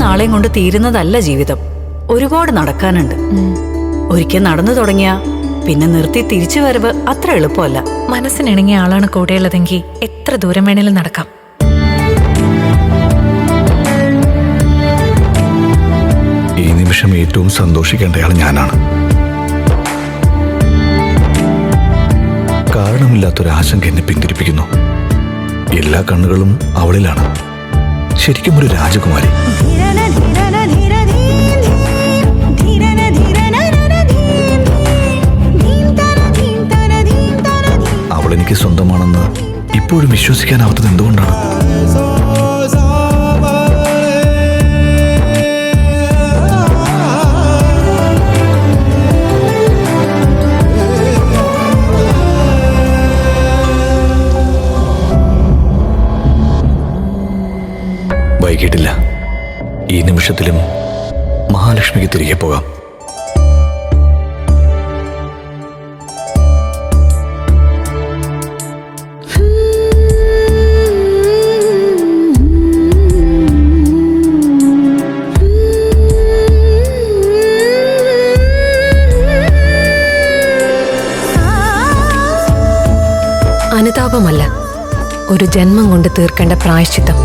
നാളെയും കൊണ്ട് തീരുന്നതല്ല ജീവിതം. ഒരുപാട് നടക്കാനുണ്ട്. ഒരിക്കൽ നടന്നു തുടങ്ങിയ പിന്നെ നിർത്തി തിരിച്ചു വരവ് അത്ര എളുപ്പമല്ല. മനസ്സിനിണങ്ങിയ ആളാണ് കൂടെയുള്ളതെങ്കിൽ എത്ര ദൂരം വേണേലും നടക്കാം. ഈ നിമിഷം ഏറ്റവും സന്തോഷിക്കേണ്ടയാൾ ഞാനാണ്. കാരണമില്ലാത്തൊരു ആശങ്ക എന്നെ പിന്തിരിപ്പിക്കുന്നു. എല്ലാ കണ്ണുകളും അവളിലാണ്. ശരിക്കും ഒരു രാജകുമാരി. അവളെനിക്ക് സ്വന്തമാണെന്ന് ഇപ്പോഴും വിശ്വസിക്കാനാവാത്തത് എന്തുകൊണ്ടാണ്? വൈകിട്ടില്ല. ഈ നിമിഷത്തിലും മഹാലക്ഷ്മിക്ക് തിരികെ പോകാം. അനുതാപമല്ല, ഒരു ജന്മം കൊണ്ട് തീർക്കേണ്ട പ്രായശ്ചിത്തം.